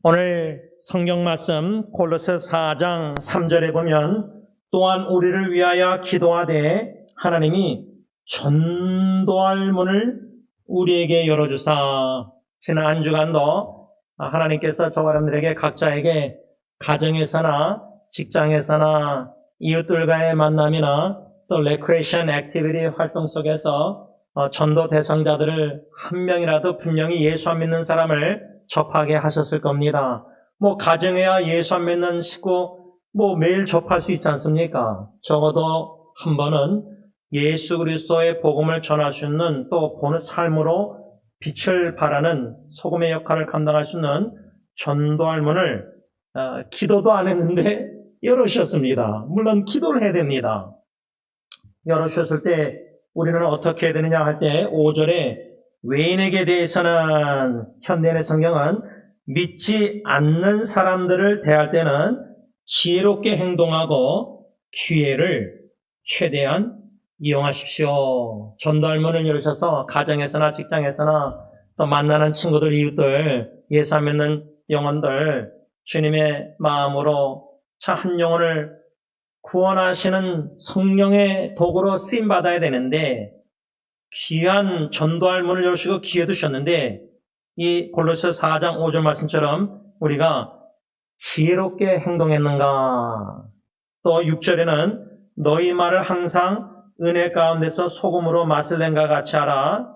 오늘 성경 말씀 골로새 4장 3절에 보면 또한 우리를 위하여 기도하되 하나님이 전도할 문을 우리에게 열어주사. 지난 한 주간도 하나님께서 저와 여러분들에게 각자에게 가정에서나 직장에서나 이웃들과의 만남이나 또 레크레이션 액티비티 활동 속에서 전도 대상자들을 한 명이라도 분명히 예수 안 믿는 사람을 접하게 하셨을 겁니다. 가정에야 예수 안 믿는 식구 매일 접할 수 있지 않습니까? 적어도 한 번은 예수 그리스도의 복음을 전할 수 있는 또 보는 삶으로 빛을 발하는 소금의 역할을 감당할 수 있는 전도할 문을 기도도 안 했는데 열어주셨습니다. 물론 기도를 해야 됩니다. 열어주셨을 때 우리는 어떻게 해야 되느냐 할 때 5절에 외인에게 대해서는 현대인의 성경은 믿지 않는 사람들을 대할 때는 지혜롭게 행동하고 기회를 최대한 이용하십시오. 전도할 문을 열으셔서 가정에서나 직장에서나 또 만나는 친구들, 이웃들, 예수 안 믿는 영혼들 주님의 마음으로 한 영혼을 구원하시는 성령의 도구로 쓰임받아야 되는데 귀한 전도할 문을 여시고 기회도 주셨는데 이 골로새 4장 5절 말씀처럼 우리가 지혜롭게 행동했는가? 또 6절에는 너희 말을 항상 은혜 가운데서 소금으로 맛을 낸과 같이 하라.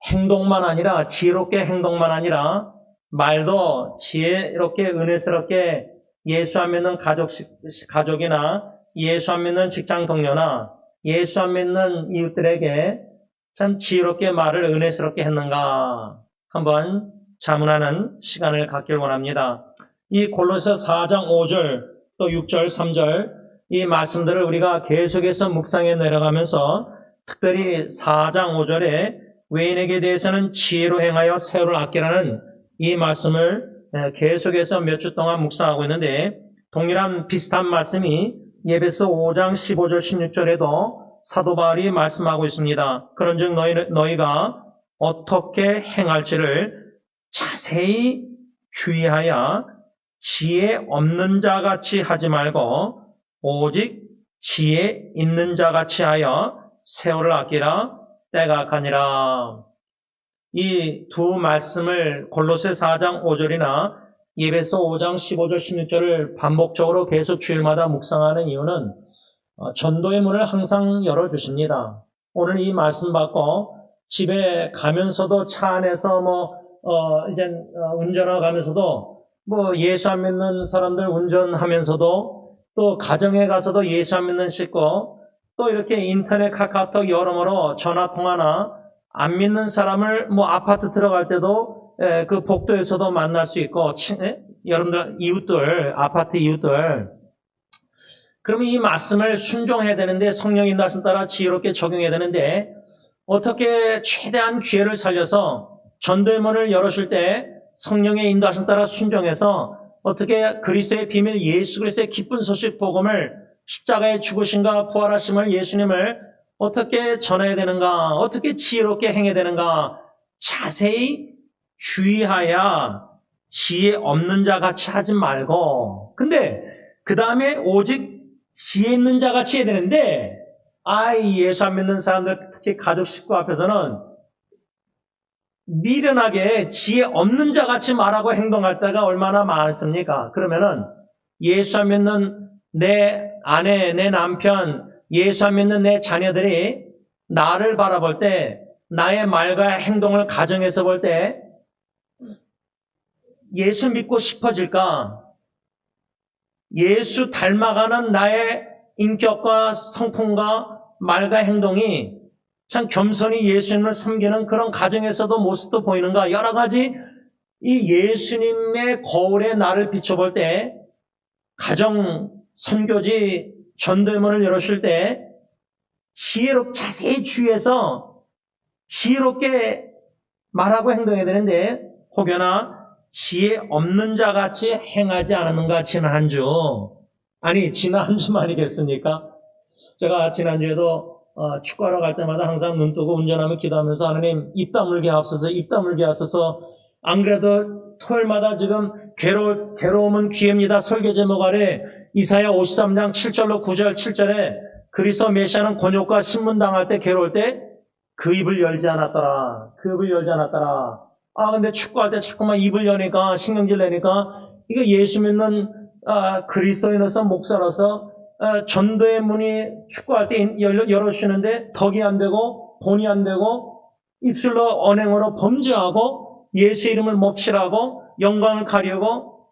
행동만 아니라 지혜롭게 행동만 아니라 말도 지혜롭게 은혜스럽게 예수 안 믿는 가족이나 예수 안 믿는 직장 동료나 예수 안 믿는 이웃들에게 참 지혜롭게 말을 은혜스럽게 했는가 한번 자문하는 시간을 갖길 원합니다. 이 골로새 4장 5절 또 6절 3절 이 말씀들을 우리가 계속해서 묵상해 내려가면서 특별히 4장 5절에 외인에게 대해서는 지혜로 행하여 세월을 아끼라는 이 말씀을 계속해서 몇 주 동안 묵상하고 있는데 동일한 비슷한 말씀이 에베소 5장 15절 16절에도 사도 바울이 말씀하고 있습니다. 그런즉 너희가 어떻게 행할지를 자세히 주의하여 지혜 없는 자같이 하지 말고 오직 지혜 있는 자같이 하여 세월을 아끼라. 때가 악하니라. 이 두 말씀을 골로새 4장 5절이나 에베소 5장 15절 16절을 반복적으로 계속 주일마다 묵상하는 이유는 전도의 문을 항상 열어주십니다. 오늘 이 말씀 받고 집에 가면서도 차 안에서 운전하고 가면서도 예수 안 믿는 사람들 운전하면서도 또 가정에 가서도 예수 안 믿는 식구 또 이렇게 인터넷 카카오톡 여러모로 전화통화나 안 믿는 사람을 아파트 들어갈 때도 그 복도에서도 만날 수 있고 여러분들 이웃들 아파트 이웃들 그러면 이 말씀을 순종해야 되는데 성령 인도하심 따라 지혜롭게 적용해야 되는데 어떻게 최대한 기회를 살려서 전도의 문을 열으실 때 성령의 인도하심 따라 순종해서 어떻게 그리스도의 비밀 예수 그리스도의 기쁜 소식 복음을 십자가의 죽으심과 부활하심을 예수님을 어떻게 전해야 되는가 어떻게 지혜롭게 행해야 되는가 자세히 주의하여 지혜 없는 자 같이 하지 말고 근데 그 다음에 오직 지혜 있는 자 같이 해야 되는데 예수 안 믿는 사람들 특히 가족 식구 앞에서는 미련하게 지혜 없는 자 같이 말하고 행동할 때가 얼마나 많습니까? 그러면은 예수 안 믿는 내 아내, 내 남편, 예수 안 믿는 내 자녀들이 나를 바라볼 때 나의 말과 행동을 가정에서 볼 때 예수 믿고 싶어질까? 예수 닮아가는 나의 인격과 성품과 말과 행동이 참 겸손히 예수님을 섬기는 그런 가정에서도 모습도 보이는가? 여러 가지 이 예수님의 거울에 나를 비춰볼 때 가정 선교지 전도의 문을 열으실 때 자세히 주의해서 지혜롭게 말하고 행동해야 되는데 혹여나 지혜 없는 자같이 행하지 않았는가 지난 한 주. 지난 한 주만 아니겠습니까? 제가 지난주에도 축구하러 갈 때마다 항상 눈 뜨고 운전하며 기도하면서 하나님 입 다물게 하옵소서 입 다물게 하옵소서 안 그래도 토요일마다 지금 괴로움은 기회입니다. 설교 제목 아래 이사야 53장 7절로 9절 7절에 그리스도 메시아는 곤욕과 신문당할 때 괴로울 때 그 입을 열지 않았더라. 그 입을 열지 않았더라. 근데 축구할 때 자꾸만 입을 여니까 신경질 내니까 이거 예수 믿는 그리스도인으로서 목사로서 전도의 문이 축구할 때 열어주시는데 덕이 안 되고 본이 안 되고 입술로 언행으로 범죄하고 예수 이름을 몹시라고 영광을 가리고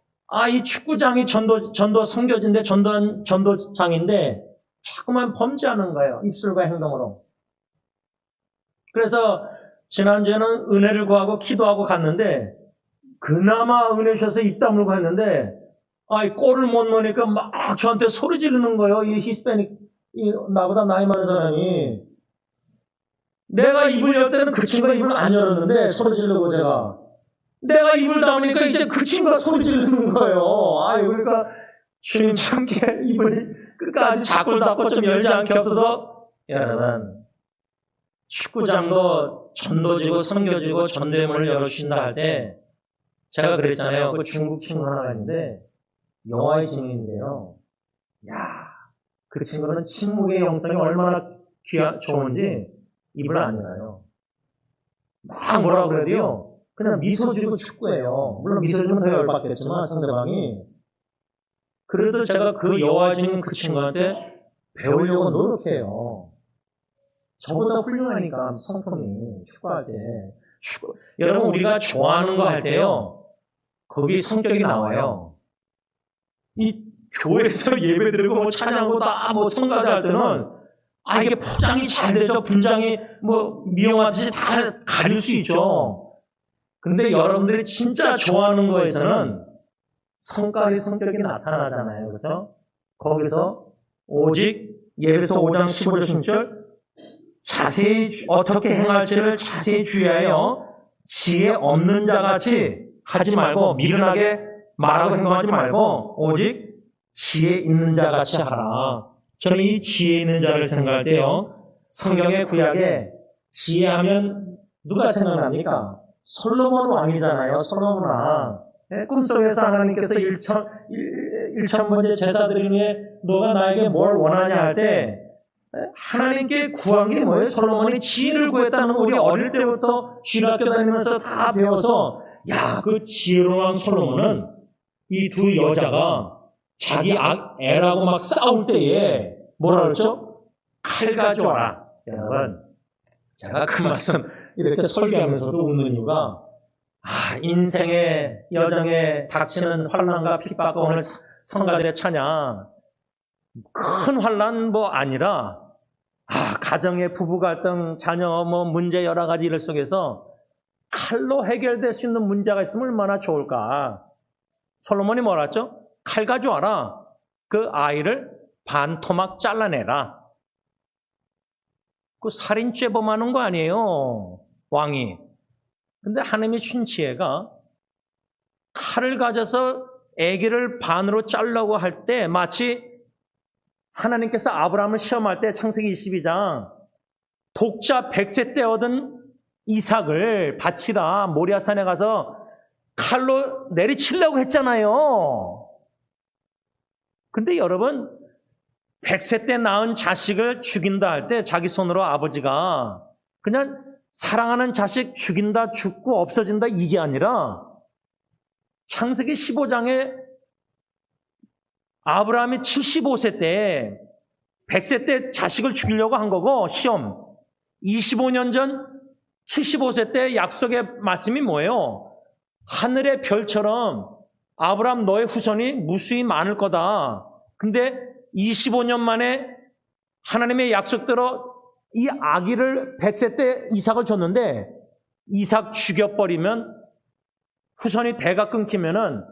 이 축구장이 전도 선교지인데 전도장인데 자꾸만 범죄하는 거예요. 입술과 행동으로. 그래서 지난주에는 은혜를 구하고 기도하고 갔는데 그나마 은혜 주셔서 입 다물고 했는데 골을 못 넣으니까 막 저한테 소리 지르는 거예요. 이 히스패닉 나보다 나이 많은 사람이. 내가 입을 열 때는 그 친구가 입을 안 열었는데 소리 지르고 제가. 내가 입을 다무니까 이제 그 친구가 소리 지르는 거예요. 그러니까 주님 참게 입을 끝까지 자꾸 닫고 좀 열지 않게 없어서 여러분 축구장도 전도지고 선교지고 전도의 문을 열어주신다 할 때 제가 그랬잖아요. 그 중국 친구 하나가 있는데 여호와의 증인인데요. 그 친구는 침묵의 영성이 얼마나 좋은지 입을 안 열어요. 막 뭐라고 그래도요. 그냥 미소 지고 축구해요. 물론 미소 지면 더 열받겠지만 상대방이. 그래도 제가 그 여호와의 증인 그 친구한테 배우려고 노력해요. 저보다 훌륭하니까 성품이 축구할 때. 여러분 우리가 좋아하는 거 할 때요. 거기 성격이 나와요. 이 교회에서 예배드리고 뭐 찬양하고 다 뭐 청가대 할 때는 이게 포장이 잘 되죠. 분장이 뭐 미용하듯이 다 가릴 수 있죠. 근데 여러분들이 진짜 좋아하는 거에서는 성격이 나타나잖아요. 그렇죠? 거기서 오직 예배서 5장 15절 16절 자세히 어떻게 행할지를 자세히 주의하여 지혜 없는 자같이 하지 말고 미련하게 말하고 행동하지 말고 오직 지혜 있는 자같이 하라. 저는 이 지혜 있는 자를 생각할 때요. 성경의 구약에 지혜하면 누가 생각납니까? 솔로몬 왕이잖아요. 솔로몬 왕. 꿈속에서 하나님께서 1,000번째 제사 드리는 후에 너가 나에게 뭘 원하냐 할 때 하나님께 구한 게 뭐예요? 솔로몬이 지혜를 구했다는 거 우리 어릴 때부터 신학교 다니면서 다 배워서 그 지혜로운 왕 솔로몬은 이 두 여자가 자기 애라고 막 싸울 때에 뭐라 그랬죠? 칼 가져와라. 여러분 제가 그 말씀 이렇게 설교하면서도 웃는 이유가 인생의 여정에 닥치는 환난과 핍박과 오늘 성가들의 찬양 큰 환난 아니라 가정의 부부 갈등, 자녀 문제 여러 가지 일 속에서 칼로 해결될 수 있는 문제가 있으면 얼마나 좋을까. 솔로몬이 뭐라 했죠? 칼 가져와라. 그 아이를 반토막 잘라내라. 그 살인죄범하는 거 아니에요, 왕이. 근데 하나님이 준 지혜가 칼을 가져서 아기를 반으로 자르려고 할 때 마치 하나님께서 아브라함을 시험할 때 창세기 22장 독자 100세 때 얻은 이삭을 바치라 모리아산에 가서 칼로 내리치려고 했잖아요. 근데 여러분 100세 때 낳은 자식을 죽인다 할 때 자기 손으로 아버지가 그냥 사랑하는 자식 죽인다, 죽고 없어진다 이게 아니라 창세기 15장에 아브라함이 75세 때 100세 때 자식을 죽이려고 한 거고 시험 25년 전 75세 때 약속의 말씀이 뭐예요? 하늘의 별처럼 아브라함 너의 후손이 무수히 많을 거다. 근데 25년 만에 하나님의 약속대로 이 아기를 100세 때 이삭을 줬는데 이삭 죽여버리면 후손이 대가 끊기면은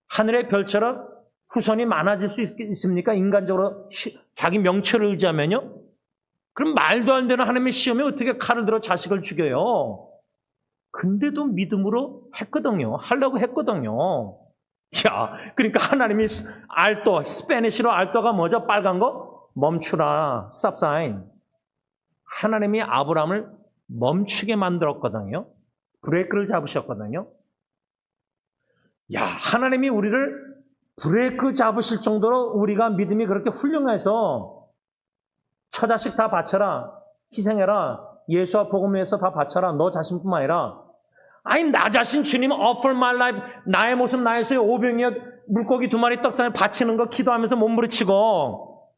하늘의 별처럼 후손이 많아질 수 있습니까? 인간적으로 자기 명철을 의지하면요. 그럼 말도 안 되는 하나님의 시험에 어떻게 칼을 들어 자식을 죽여요? 근데도 믿음으로 했거든요. 하려고 했거든요. 그러니까 하나님이 알도, 스페니쉬로 알도가 뭐죠? 빨간 거? 멈추라. 스탑 사인. 하나님이 아브라함을 멈추게 만들었거든요. 브레이크를 잡으셨거든요. 야, 하나님이 우리를 브레이크 잡으실 정도로 우리가 믿음이 그렇게 훌륭해서 처자식 다 바쳐라, 희생해라, 예수와 복음 위해서 다 바쳐라, 너 자신뿐만 아니라 아니 나 자신 주님 offer my life, 나의 모습 나에서의 오병이어 물고기 2마리 떡상에 바치는 거 기도하면서 몸부림치고,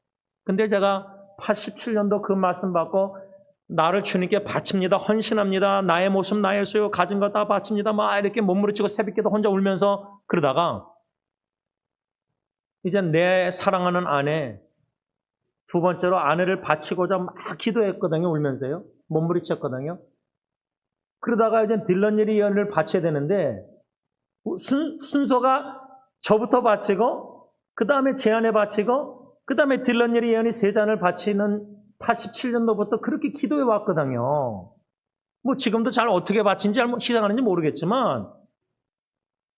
근데 제가 87년도 그 말씀 받고 나를 주님께 바칩니다, 헌신합니다, 나의 모습 나에서요 가진 거 다 바칩니다 막 이렇게 몸부림치고 새벽기도 혼자 울면서 그러다가 이제 내 사랑하는 아내, 두 번째로 아내를 바치고자 막 기도했거든요. 울면서요. 몸부림쳤거든요. 그러다가 이제 딜런일이 예언을 바쳐야 되는데 순서가 저부터 바치고 그 다음에 제 아내 바치고 그 다음에 딜런일이 예언이 3잔을 바치는 87년도부터 그렇게 기도해 왔거든요. 뭐 지금도 잘 어떻게 바친지 시작하는지 모르겠지만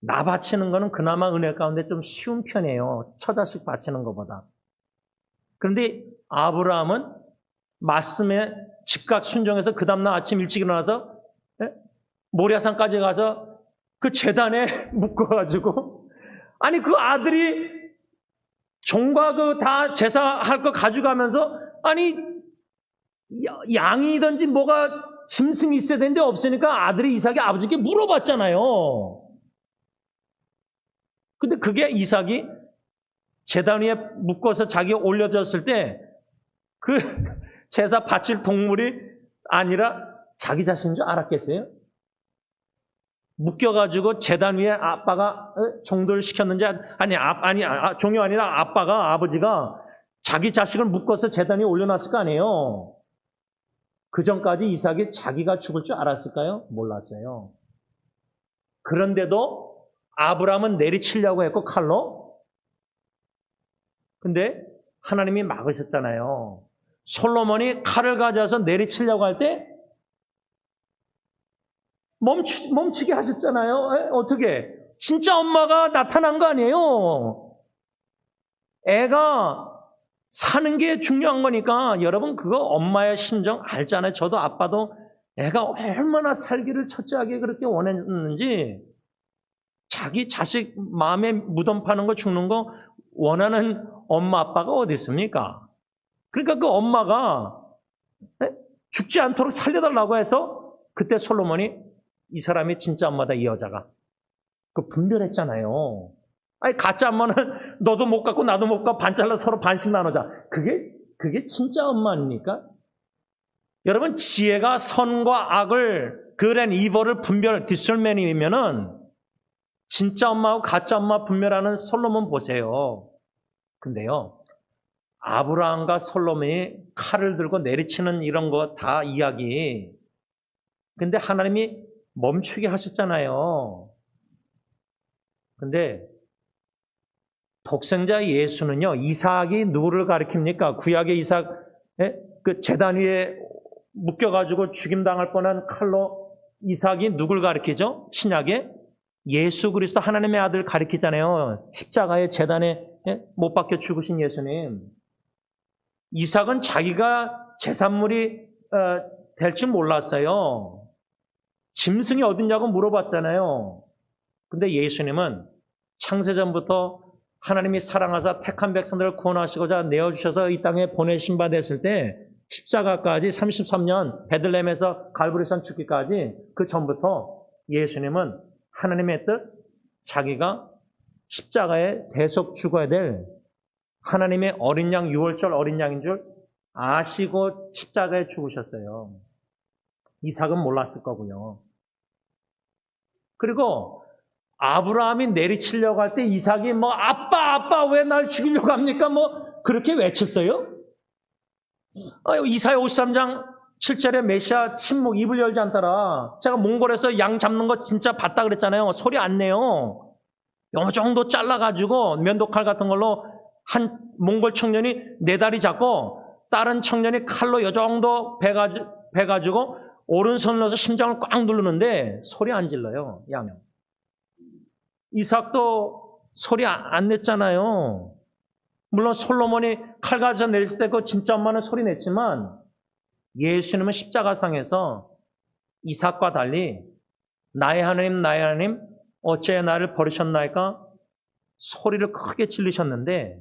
나 바치는 거는 그나마 은혜 가운데 좀 쉬운 편이에요. 처자식 바치는 것보다. 그런데 아브라함은 말씀에 즉각 순종해서 그 다음날 아침 일찍 일어나서 모리아산까지 가서 그 제단에 묶어가지고, 아니 그 아들이 종과 그 다 제사할 거 가져가면서, 아니 양이든지 뭐가 짐승이 있어야 되는데 없으니까 아들이 이삭이 아버지께 물어봤잖아요. 근데 그게 이삭이 제단 위에 묶어서 자기가 올려졌을 때 그 제사 바칠 동물이 아니라 자기 자신인 줄 알았겠어요? 묶여가지고 제단 위에 아빠가 종도를 시켰는지, 종이 아니라 아버지가 자기 자식을 묶어서 제단 위에 올려놨을 거 아니에요. 그 전까지 이삭이 자기가 죽을 줄 알았을까요? 몰랐어요. 그런데도 아브라함은 내리치려고 했고 칼로. 근데 하나님이 막으셨잖아요. 솔로몬이 칼을 가져와서 내리치려고 할 때 멈추게 하셨잖아요. 어떻게? 진짜 엄마가 나타난 거 아니에요. 애가 사는 게 중요한 거니까. 여러분 그거 엄마의 심정 알잖아요. 저도 아빠도 애가 얼마나 살기를 첫째하게 그렇게 원했는지, 자기 자식 마음에 무덤 파는 거 죽는 거 원하는 엄마 아빠가 어디 있습니까? 그러니까 그 엄마가 죽지 않도록 살려달라고 해서 그때 솔로몬이 이 사람이 진짜 엄마다, 이 여자가. 그 분별했잖아요. 아니 가짜 엄마는 너도 못 갖고 나도 못 갖고 반 잘라 서로 반씩 나누자. 그게 진짜 엄마 아닙니까? 여러분 지혜가 선과 악을, good and evil을 분별, discernment이면은 진짜 엄마하고 가짜 엄마 분별하는 솔로몬 보세요. 근데요, 아브라함과 솔로몬이 칼을 들고 내리치는 이런 거 다 이야기. 근데 하나님이 멈추게 하셨잖아요. 근데 독생자 예수는요, 이삭이 누구를 가리킵니까? 구약의 이삭, 그 제단 위에 묶여가지고 죽임당할 뻔한 칼로 이삭이 누굴 가리키죠? 신약에 예수 그리스도 하나님의 아들 가리키잖아요. 십자가의 제단에 못 박혀 죽으신 예수님. 이삭은 자기가 제산물이 될 줄 몰랐어요. 짐승이 어딨냐고 물어봤잖아요. 근데 예수님은 창세전부터 하나님이 사랑하사 택한 백성들을 구원하시고자 내어주셔서 이 땅에 보내신 바 됐을 때 십자가까지 33년 베들레헴에서 갈보리산 죽기까지 그 전부터 예수님은 하나님의 뜻, 자기가 십자가에 대속 죽어야 될 하나님의 어린 양, 6월절 어린 양인 줄 아시고 십자가에 죽으셨어요. 이삭은 몰랐을 거고요. 그리고 아브라함이 내리치려고 할 때 이삭이 뭐 아빠 왜 날 죽이려고 합니까? 뭐 그렇게 외쳤어요. 이사야 53장 7절에 메시아 침묵, 입을 열지 않더라. 제가 몽골에서 양 잡는 거 진짜 봤다 그랬잖아요. 소리 안 내요. 요 정도 잘라가지고 면도칼 같은 걸로 한 몽골 청년이 네 다리 잡고 다른 청년이 칼로 요 정도 베가지고 오른손을 넣어서 심장을 꽉 누르는데 소리 안 질러요. 양은. 이삭도 소리 안 냈잖아요. 물론 솔로몬이 칼 가져 내릴 때 그 진짜 엄마는 소리 냈지만 예수님은 십자가상에서 이삭과 달리 나의 하나님 어째 나를 버리셨나이까? 소리를 크게 질르셨는데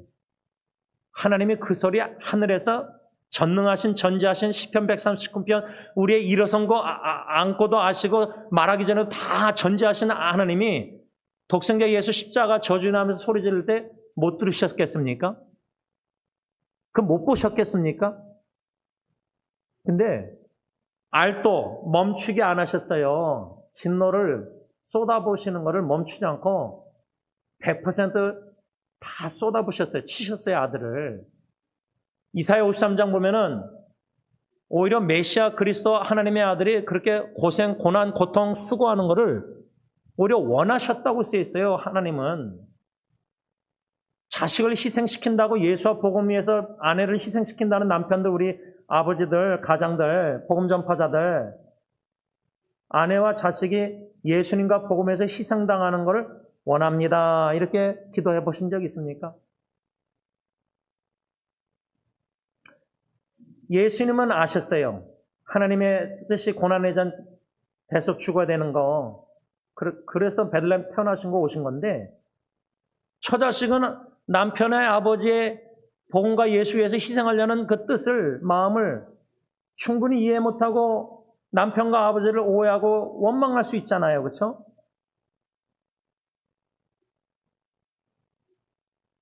하나님이 그 소리 하늘에서 전능하신 전지하신 시편 139편 우리의 일어선 거 안고도 아시고 말하기 전에 다 전지하신 하나님이 독생자 예수 십자가 저주하면서 소리 지를 때 못 들으셨겠습니까? 그 못 보셨겠습니까? 근데 알도 멈추게 안 하셨어요. 진노를 쏟아부으시는 것을 멈추지 않고 100%다 쏟아부으셨어요. 치셨어요, 아들을. 이사야 53장 보면은 오히려 메시아 그리스도 하나님의 아들이 그렇게 고생, 고난, 고통, 수고하는 것을 오히려 원하셨다고 쓰여 있어요. 하나님은 자식을 희생시킨다고 예수와 복음 위해서 아내를 희생시킨다는 남편들, 우리 아버지들, 가장들, 복음 전파자들, 아내와 자식이 예수님과 복음에서 희생당하는 것을 원합니다. 이렇게 기도해 보신 적 있습니까? 예수님은 아셨어요. 하나님의 뜻이 고난의 잔 대속 죽어야 되는 거. 그래서 베들레헴 태어나신 거 오신 건데 처자식은 남편의 아버지의 복음과 예수 위해서 희생하려는 그 뜻을, 마음을 충분히 이해 못하고 남편과 아버지를 오해하고 원망할 수 있잖아요. 그렇죠?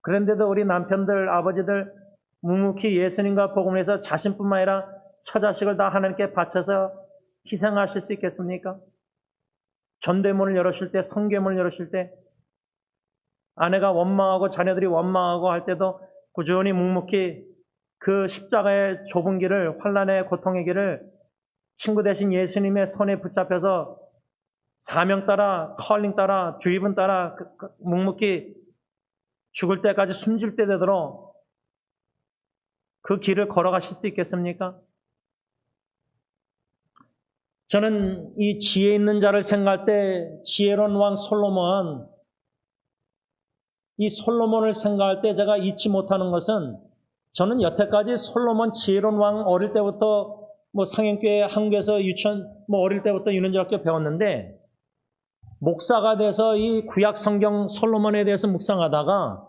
그런데도 우리 남편들, 아버지들 묵묵히 예수님과 복음을 해서 자신뿐만 아니라 처자식을 다 하나님께 바쳐서 희생하실 수 있겠습니까? 전대문을 열으실 때, 성계문을 열으실 때 아내가 원망하고 자녀들이 원망하고 할 때도 꾸준히 묵묵히 그 십자가의 좁은 길을, 환난의 고통의 길을 친구 대신 예수님의 손에 붙잡혀서 사명 따라, 컬링 따라, 주입은 따라 묵묵히 죽을 때까지 숨질 때 되도록 그 길을 걸어가실 수 있겠습니까? 저는 이 지혜 있는 자를 생각할 때 지혜로운 왕 솔로몬, 이 솔로몬을 생각할 때 제가 잊지 못하는 것은, 저는 여태까지 솔로몬 지혜로운 왕 어릴 때부터 상행교회, 한국에서 유치원 어릴 때부터 유년중학교 배웠는데 목사가 돼서 이 구약 성경 솔로몬에 대해서 묵상하다가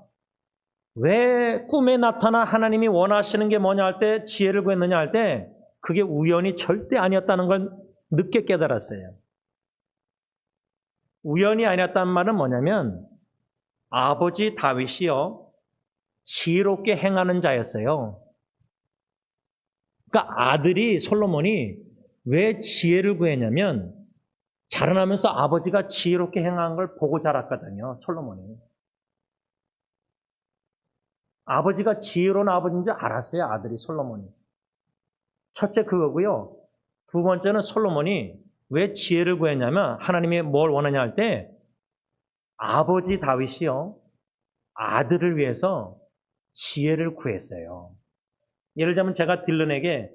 왜 꿈에 나타나 하나님이 원하시는 게 뭐냐 할 때 지혜를 구했느냐 할 때 그게 우연이 절대 아니었다는 걸 늦게 깨달았어요. 우연이 아니었다는 말은 뭐냐면 아버지 다윗이요 지혜롭게 행하는 자였어요. 그러니까 아들이 솔로몬이 왜 지혜를 구했냐면 자라나면서 아버지가 지혜롭게 행한 걸 보고 자랐거든요. 솔로몬이. 아버지가 지혜로운 아버지인 줄 알았어요. 아들이 솔로몬이. 첫째 그거고요. 두 번째는 솔로몬이 왜 지혜를 구했냐면 하나님이 뭘 원하냐 할 때 아버지 다윗이요 아들을 위해서 지혜를 구했어요. 예를 들자면 제가 딜런에게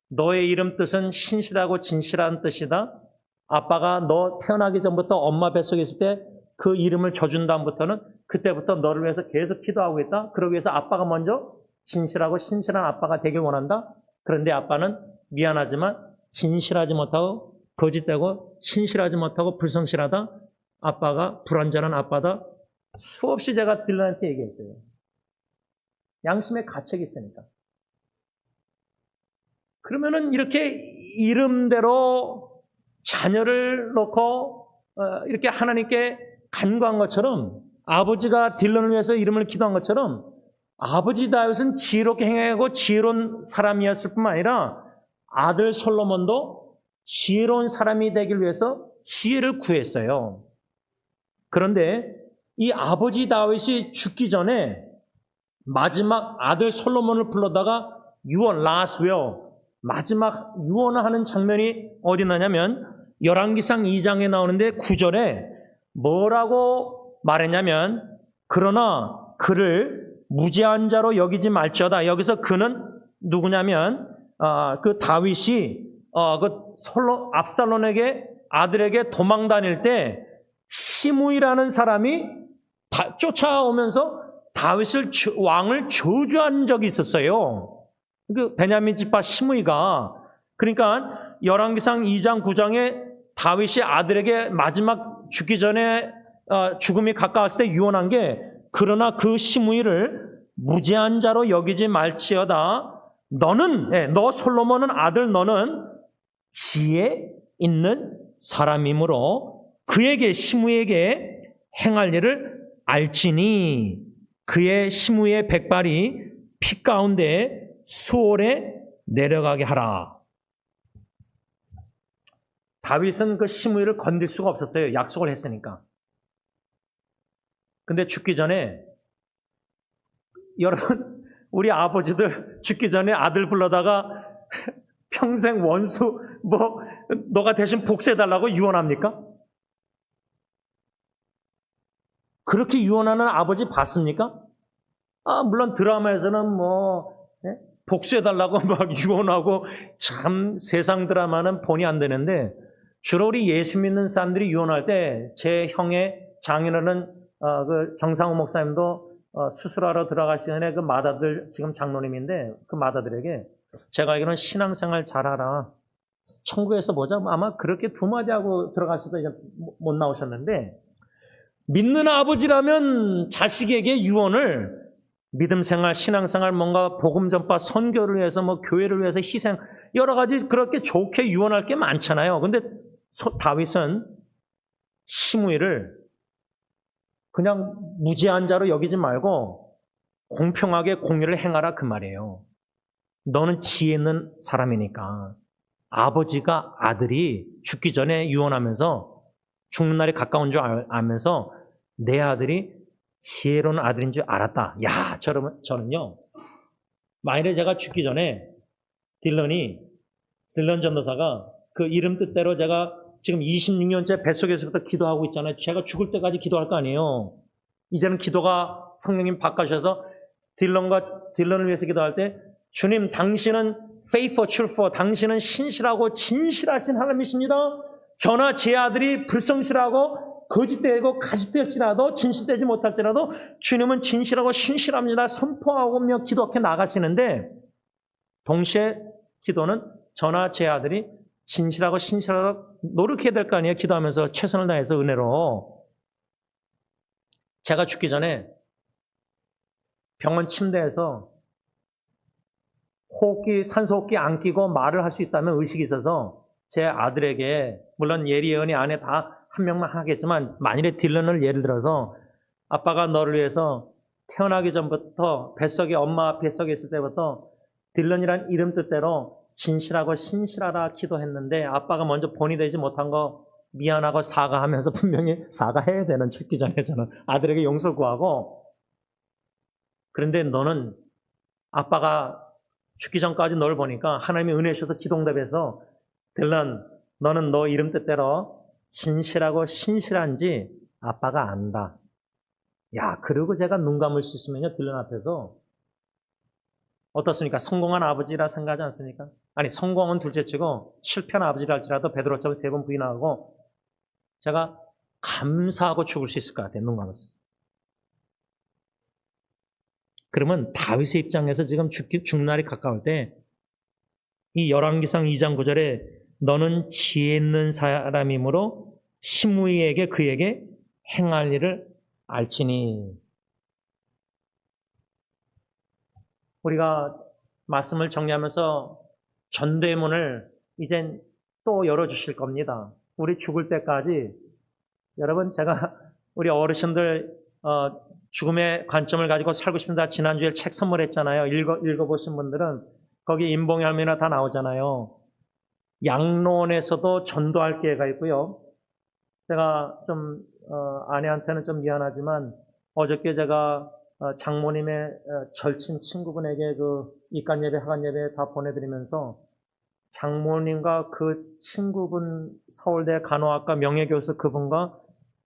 너의 이름 뜻은 신실하고 진실한 뜻이다. 아빠가 너 태어나기 전부터 엄마 뱃속에 있을 때 그 이름을 져준 다음부터는 그때부터 너를 위해서 계속 기도하고 있다. 그러기 위해서 아빠가 먼저 진실하고 신실한 아빠가 되길 원한다. 그런데 아빠는 미안하지만 진실하지 못하고 거짓되고 신실하지 못하고 불성실하다. 아빠가 불완전한 아빠다. 수없이 제가 딜런한테 얘기했어요. 양심의 가책이 있으니까. 그러면은 이렇게 이름대로 자녀를 놓고 이렇게 하나님께 간구한 것처럼 아버지가 딜런을 위해서 이름을 기도한 것처럼 아버지 다윗은 지혜롭게 행하고 지혜로운 사람이었을 뿐만 아니라 아들 솔로몬도 지혜로운 사람이 되길 위해서 지혜를 구했어요. 그런데 이 아버지 다윗이 죽기 전에 마지막 아들 솔로몬을 불러다가 유언, last will, 마지막 유언을 하는 장면이 어디 나냐면 열왕기상 2장에 나오는데 9절에 뭐라고 말했냐면 그러나 그를 무죄한 자로 여기지 말지어다. 여기서 그는 누구냐면 그 다윗이 압살롬에게 아들에게 도망 다닐 때 시므이라는 사람이 쫓아오면서 다윗을 왕을 저주한 적이 있었어요. 그 베냐민 지파 시므이가. 그러니까 열왕기상 2장 9장에 다윗이 아들에게 마지막 죽기 전에 죽음이 가까웠을 때 유언한 게 그러나 그 시므이를 무죄한 자로 여기지 말지어다. 너는 너 솔로몬은 아들 너는 지혜 있는 사람이므로 그에게 시므이에게 행할 일을 알지니 그의 시므이의 백발이 피 가운데 수월에 내려가게 하라. 다윗은 그 시므이를 건들 수가 없었어요. 약속을 했으니까. 근데 죽기 전에 여러분 우리 아버지들 죽기 전에 아들 불러다가 평생 원수 너가 대신 복수해달라고 유언합니까? 그렇게 유언하는 아버지 봤습니까? 물론 드라마에서는 복수해달라고 막 유언하고 참 세상 드라마는 본이 안 되는데 주로 우리 예수 믿는 사람들이 유언할 때 제 형의 장인어른 그 정상호 목사님도 수술하러 들어가시는 그 마다들 지금 장로님인데 그 마다들에게 제가 알기로는 신앙생활 잘하라. 천국에서 보자. 아마 그렇게 두 마디 하고 들어가시다 이제 못 나오셨는데 믿는 아버지라면 자식에게 유언을 믿음생활, 신앙생활, 뭔가 복음 전파, 선교를 위해서 교회를 위해서 희생 여러 가지 그렇게 좋게 유언할 게 많잖아요. 근데 다윗은 시므이를 그냥 무죄한 자로 여기지 말고 공평하게 공의를 행하라 그 말이에요. 너는 지혜 있는 사람이니까 아버지가 아들이 죽기 전에 유언하면서 죽는 날이 가까운 줄 알면서 내 아들이 지혜로운 아들인 줄 알았다. 야, 저는요 만일에 제가 죽기 전에 딜런 전도사가 그 이름 뜻대로 제가 지금 26년째 뱃속에서부터 기도하고 있잖아요. 제가 죽을 때까지 기도할 거 아니에요. 이제는 기도가 성령님 바꿔주셔서 딜런을 위해서 기도할 때 주님 당신은 faithful, truthful, 당신은 신실하고 진실하신 하나님이십니다. 저나 제 아들이 불성실하고 거짓되고 가짓될지라도 진실되지 못할지라도 주님은 진실하고 신실합니다. 선포하고 기도하게 나가시는데 동시에 기도는 저나 제 아들이 진실하고 신실하고 노력해야 될 거 아니에요. 기도하면서 최선을 다해서 은혜로. 제가 죽기 전에 병원 침대에서 산소호흡기 안 끼고 말을 할 수 있다면 의식이 있어서 제 아들에게 물론 예리 예언이 안에 다 한 명만 하겠지만 만일에 딜런을 예를 들어서 아빠가 너를 위해서 태어나기 전부터 엄마 뱃속에 있을 때부터 딜런이란 이름 뜻대로 진실하고 신실하라 기도했는데 아빠가 먼저 본이 되지 못한 거 미안하고 사과하면서 분명히 사과해야 되는 죽기 전에 저는 아들에게 용서 구하고 그런데 너는 아빠가 죽기 전까지 널 보니까 하나님이 은혜 주셔서 기도응답해서 딜런 너는 너 이름 뜻대로 진실하고 신실한지 아빠가 안다. 야, 그리고 제가 눈 감을 수 있으면요 딜런 앞에서 어떻습니까? 성공한 아버지라 생각하지 않습니까? 아니 성공은 둘째치고 실패한 아버지라 할지라도 베드로처럼 3번 부인하고 제가 감사하고 죽을 수 있을 것 같아요. 눈 감았어요. 그러면 다윗의 입장에서 지금 죽는 날이 가까울 때 이 열왕기상 2장 9절에 너는 지혜 있는 사람이므로 시므이에게 그에게 행할 일을 알지니 우리가 말씀을 정리하면서 전도의 문을 이젠 또 열어주실 겁니다. 우리 죽을 때까지 여러분 제가 우리 어르신들 죽음의 관점을 가지고 살고 싶습니다. 지난주에 책 선물했잖아요. 읽어보신 분들은 거기 임봉희 할머니나 다 나오잖아요. 양로원에서도 전도할 기회가 있고요. 제가 좀 아내한테는 좀 미안하지만 어저께 제가 장모님의 절친 친구분에게 그 입간 예배, 하간 예배 다 보내드리면서 장모님과 그 친구분 서울대 간호학과 명예교수 그분과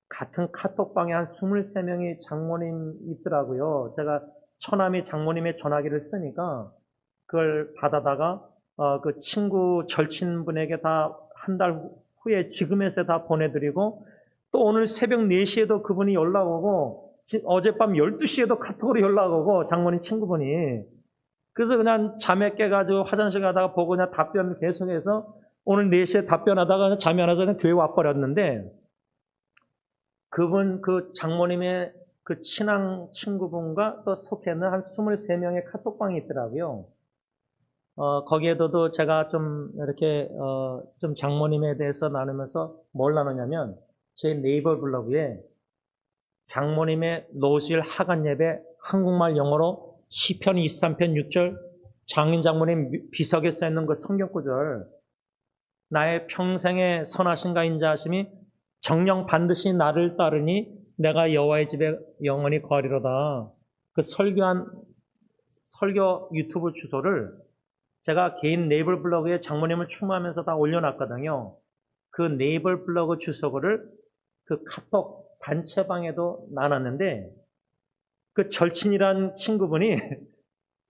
같은 카톡방에 한 23명이 장모님 있더라고요. 제가 처남이 장모님의 전화기를 쓰니까 그걸 받아다가 그 친구 절친분에게 다 한 달 후에 지금에서 다 보내드리고 또 오늘 새벽 4시에도 그분이 연락 오고 어젯밤 12시에도 카톡으로 연락 오고 장모님 친구분이 그래서 그냥 잠에 깨가지고 화장실 가다가 보고 그냥 답변을 계속해서 오늘 4시에 답변하다가 잠이 안 와서 그냥 교회 와버렸는데 그분, 그 장모님의 그 친한 친구분과 또 속해 있는 한 23명의 카톡방이 있더라고요. 거기에도 제가 좀 이렇게, 좀 장모님에 대해서 나누면서 뭘 나누냐면, 제 네이버 블로그에 장모님의 노실 하간 예배 한국말 영어로 시편 23편 6절 장인 장모님 비석에 써있는 그 성경 구절, 나의 평생의 선하신가 인자하심이 정령 반드시 나를 따르니 내가 여호와의 집에 영원히 거하리로다. 그 설교 유튜브 주소를 제가 개인 네이버 블로그에 장모님을 추모하면서 다 올려놨거든요. 그 네이버 블로그 주소를 그 카톡 단체방에도 나눴는데, 그 절친이란 친구분이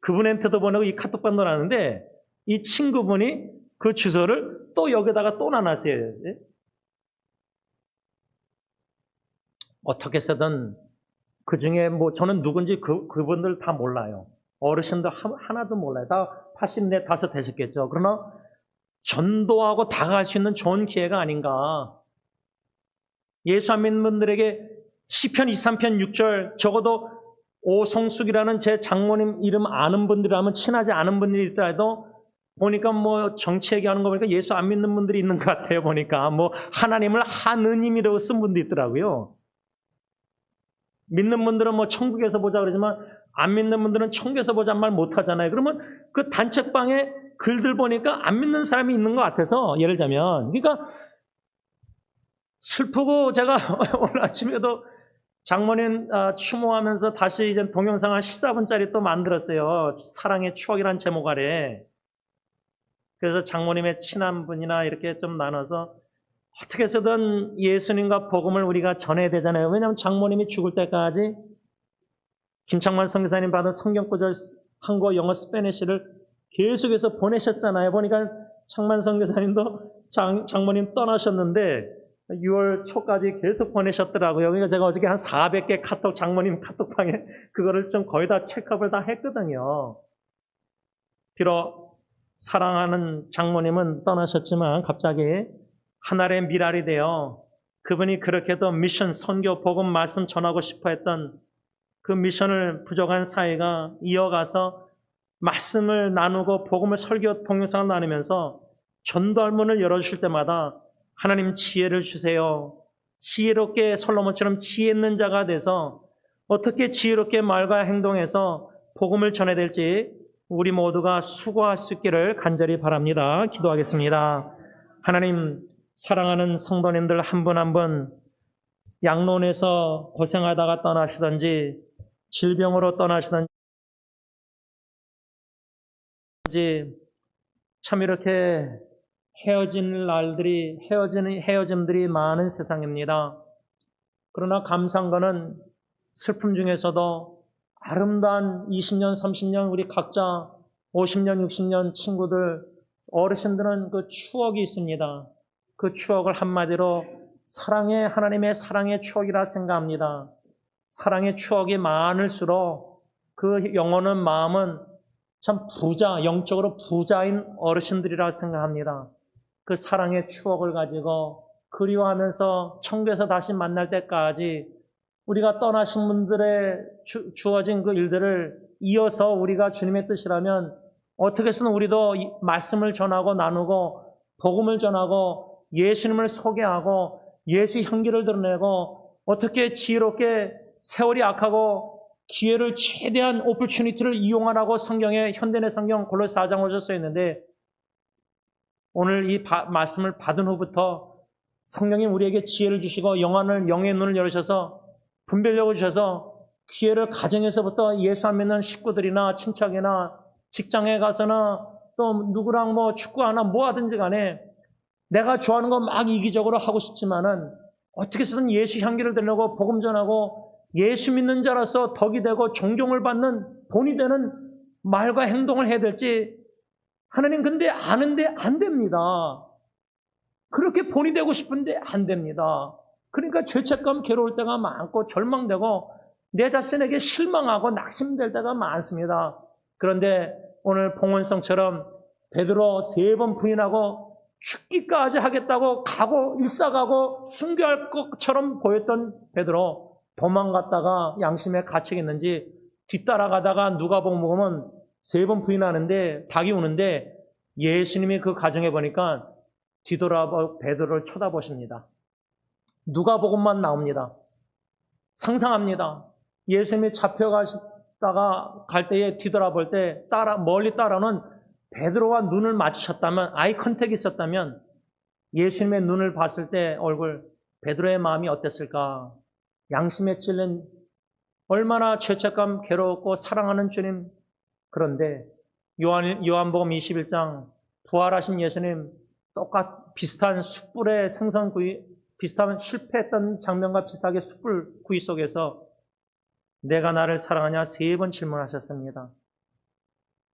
그분한테도 보내고 이 카톡방도 나눴는데, 이 친구분이 그 주소를 또 여기다가 또 나눴어요. 어떻게 해서든 그 중에 뭐 저는 누군지 그분들 다 몰라요. 어르신들 하나도 몰라요. 다 80대 5 되셨겠죠. 그러나 전도하고 다가갈 수 있는 좋은 기회가 아닌가. 예수 안 믿는 분들에게 시편 23편 6절, 적어도 오성숙이라는 제 장모님 이름 아는 분들이라면, 친하지 않은 분들이 있더라도 보니까 뭐 정치 얘기하는 거 보니까 예수 안 믿는 분들이 있는 것 같아요. 보니까 뭐 하나님을 하느님이라고 쓴 분도 있더라고요. 믿는 분들은 뭐 천국에서 보자 그러지만 안 믿는 분들은 천국에서 보자는 말 못하잖아요. 그러면 그 단체방에 글들 보니까 안 믿는 사람이 있는 것 같아서, 예를 들자면, 그러니까 슬프고, 제가 오늘 아침에도 장모님 추모하면서 다시 이제 동영상 한 14분짜리 또 만들었어요. 사랑의 추억이라는 제목 아래. 그래서 장모님의 친한 분이나 이렇게 좀 나눠서 어떻게 해서든 예수님과 복음을 우리가 전해야 되잖아요. 왜냐하면 장모님이 죽을 때까지 김창만 선교사님 받은 성경 구절 한국어, 영어, 스페니쉬를 계속해서 보내셨잖아요. 보니까 창만 선교사님도 장모님 떠나셨는데 6월 초까지 계속 보내셨더라고요. 그러니까 제가 어저께 한 400개 카톡, 장모님 카톡방에 그거를 좀 거의 다 체크업을 다 했거든요. 비록 사랑하는 장모님은 떠나셨지만 갑자기 하늘의 미랄이 되어 그분이 그렇게도 미션, 선교, 복음, 말씀 전하고 싶어 했던 그 미션을 부족한 사회가 이어가서 말씀을 나누고 복음을 설교 동영상을 나누면서 전도할 문을 열어주실 때마다 하나님 지혜를 주세요. 지혜롭게 솔로몬처럼 지혜 있는 자가 돼서 어떻게 지혜롭게 말과 행동해서 복음을 전해야 될지 우리 모두가 수고할 수 있기를 간절히 바랍니다. 기도하겠습니다. 하나님, 사랑하는 성도님들 한 분 한 분 양론에서 고생하다가 떠나시든지 질병으로 떠나시든지 참 이렇게 헤어진 날들이, 헤어짐들이 많은 세상입니다. 그러나 감사한 것은 슬픔 중에서도 아름다운 20년, 30년 우리 각자 50년, 60년 친구들, 어르신들은 그 추억이 있습니다. 그 추억을 한마디로 하나님의 사랑의 추억이라 생각합니다. 사랑의 추억이 많을수록 그 영혼은, 마음은 참 영적으로 부자인 어르신들이라 생각합니다. 그 사랑의 추억을 가지고 그리워하면서 천국에서 다시 만날 때까지 우리가 떠나신 분들의 주어진 그 일들을 이어서 우리가 주님의 뜻이라면 어떻게 해서든 우리도 말씀을 전하고 나누고 복음을 전하고 예수님을 소개하고 예수 향기를 드러내고 어떻게 지혜롭게 세월이 악하고 기회를 최대한 오퍼튜니티를 이용하라고 성경에 현대의 성경 골로새 4장 5절 써 있는데, 오늘 이 말씀을 받은 후부터 성령이 우리에게 지혜를 주시고 영의 눈을 열으셔서 분별력을 주셔서 기회를 가정에서부터 예수 안 믿는 식구들이나 친척이나 직장에 가서나 또 누구랑 뭐 축구하나 뭐 하든지 간에 내가 좋아하는 거 막 이기적으로 하고 싶지만은 어떻게 해서든 예수 향기를 드리려고 복음 전하고 예수 믿는 자라서 덕이 되고 존경을 받는 본이 되는 말과 행동을 해야 될지, 하나님 근데 아는데 안 됩니다. 그렇게 본이 되고 싶은데 안 됩니다. 그러니까 죄책감, 괴로울 때가 많고 절망되고 내 자신에게 실망하고 낙심될 때가 많습니다. 그런데 오늘 봉헌성처럼 베드로 3번 부인하고 죽기까지 하겠다고 가고 일사가고 순교할 것처럼 보였던 베드로, 도망갔다가 양심에 갇히겠는지 뒤따라가다가 누가복음 보면 3번 부인하는데 닭이 우는데 예수님이 그 가정에 보니까 뒤돌아보 베드로를 쳐다보십니다. 누가복음만 나옵니다. 상상합니다. 예수님이 잡혀가시다가 갈 때에 뒤돌아볼 때 멀리 따라오는 베드로와 눈을 마주쳤다면, 아이 컨택이 있었다면 예수님의 눈을 봤을 때 얼굴, 베드로의 마음이 어땠을까? 양심에 찔린, 얼마나 죄책감, 괴로웠고 사랑하는 주님. 그런데 요한복음 21장 부활하신 예수님 비슷한 숯불의 생선구이, 비슷한 실패했던 장면과 비슷하게 숯불 구이 속에서 내가 나를 사랑하냐 3번 질문하셨습니다.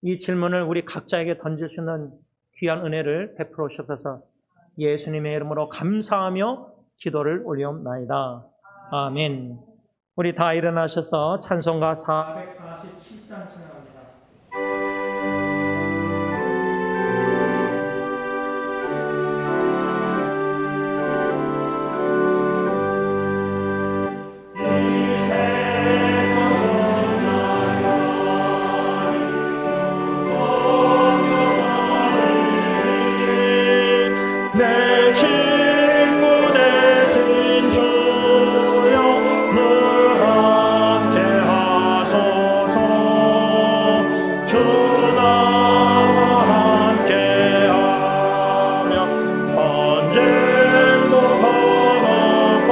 이 질문을 우리 각자에게 던질 수 있는 귀한 은혜를 베풀어 주셔서 예수님의 이름으로 감사하며 기도를 올려옵나이다. 아멘. 우리 다 일어나셔서 찬송가 447장 찬양합니다. 내 친구 되신 주여 늘 함께 하소서. 주 나와 함께 하며 전쟁도 거놓고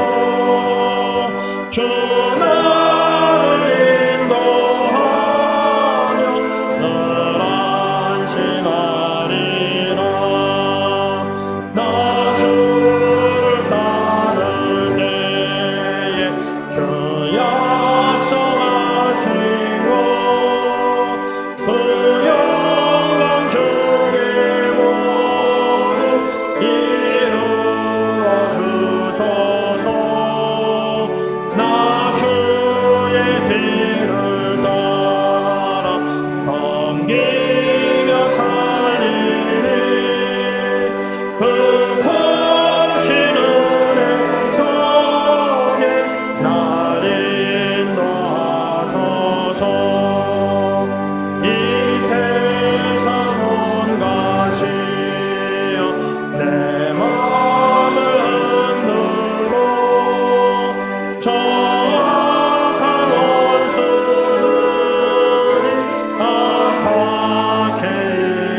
주 나를 인도하며 늘 안심하리라. 나 주를 따를 때에 주 약속하시고 그 영광 중에 모두 이루어 주소서. 나 주의 길을 따라 섬기며 살리니 그 크신 은혜 속에 날 인도하소서. 이 세상 온 것이여 내 마음을 흔들고 정확한 원수들이 안팎에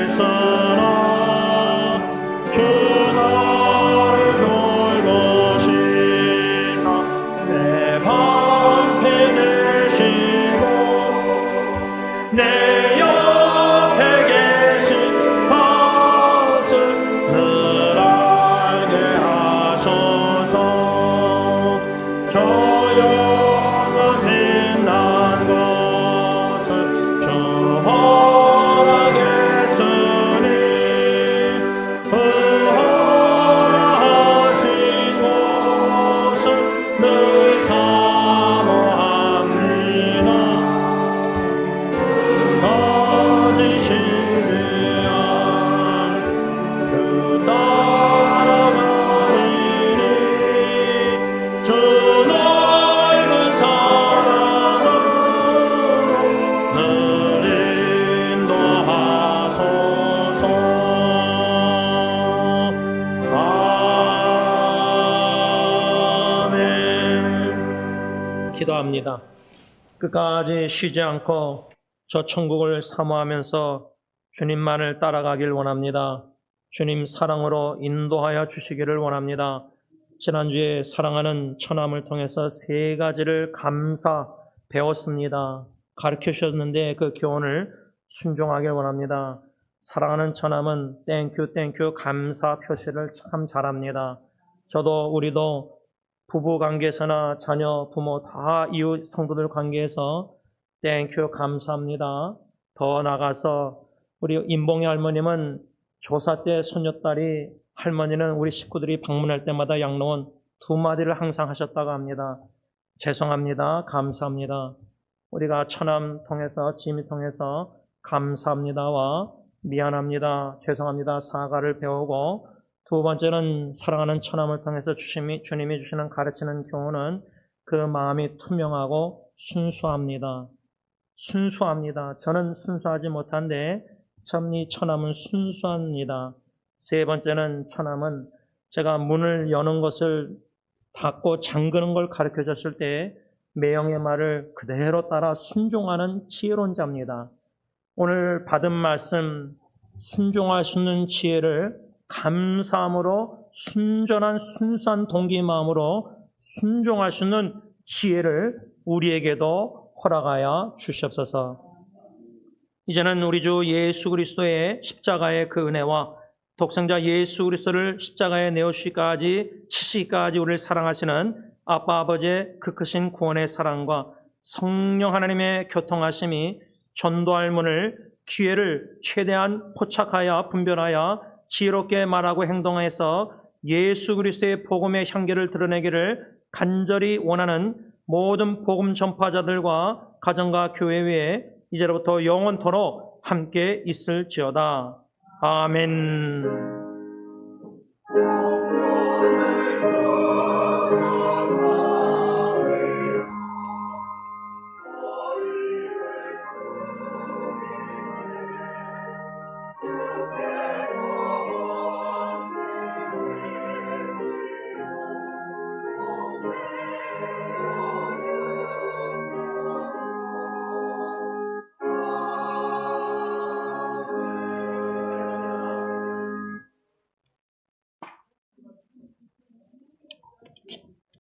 있으나 주 나를 돌보시사 내 방패 되시고 내 옆에 계신 것을 늘 알게 하소서. 저 영원 빛난 것을 주 허락했으니 그 허락하신 곳을 늘 사모합니다. 거짓이지 않 주 따라가리니 주 넓은 사랑으로 늘 인도하소서. 아멘. 기도합니다. 끝까지 쉬지 않고 저 천국을 사모하면서 주님만을 따라가길 원합니다. 주님 사랑으로 인도하여 주시기를 원합니다. 지난주에 사랑하는 처남을 통해서 3가지를 배웠습니다. 가르쳐 주셨는데 그 교훈을 순종하길 원합니다. 사랑하는 처남은 땡큐 감사 표시를 참 잘합니다. 우리도 부부 관계에서나 자녀, 부모 다 이웃 성도들 관계에서 땡큐 감사합니다. 더 나가서 우리 임봉이 할머님은 조사 때 손녀딸이, 할머니는 우리 식구들이 방문할 때마다 양로원 2마디를 항상 하셨다고 합니다. 죄송합니다. 감사합니다. 우리가 처남 통해서, 지미 통해서 감사합니다와 미안합니다, 죄송합니다, 사과를 배우고 두 번째는 사랑하는 처남을 통해서 주님이 주시는 가르치는 교훈은 그 마음이 투명하고 순수합니다. 순수합니다. 저는 순수하지 못한데 참 이 처남은 순수합니다. 세 번째는 처남은 제가 문을 여는 것을 닫고 잠그는 걸 가르쳐 줬을 때 매형의 말을 그대로 따라 순종하는 지혜로운 자입니다. 오늘 받은 말씀 순종할 수 있는 지혜를 감사함으로 순전한 순수한 동기 마음으로 순종할 수 있는 지혜를 우리에게도 허락하여 주시옵소서. 이제는 우리 주 예수 그리스도의 십자가의 그 은혜와 독생자 예수 그리스도를 십자가에 치시기까지 우리를 사랑하시는 아빠 아버지의 그 크신 구원의 사랑과 성령 하나님의 교통하심이 전도할 문을 기회를 최대한 포착하여 분별하여 지혜롭게 말하고 행동해서 예수 그리스도의 복음의 향기를 드러내기를 간절히 원하는 모든 복음 전파자들과 가정과 교회 위에 이제로부터 영원토록 함께 있을지어다. 아멘.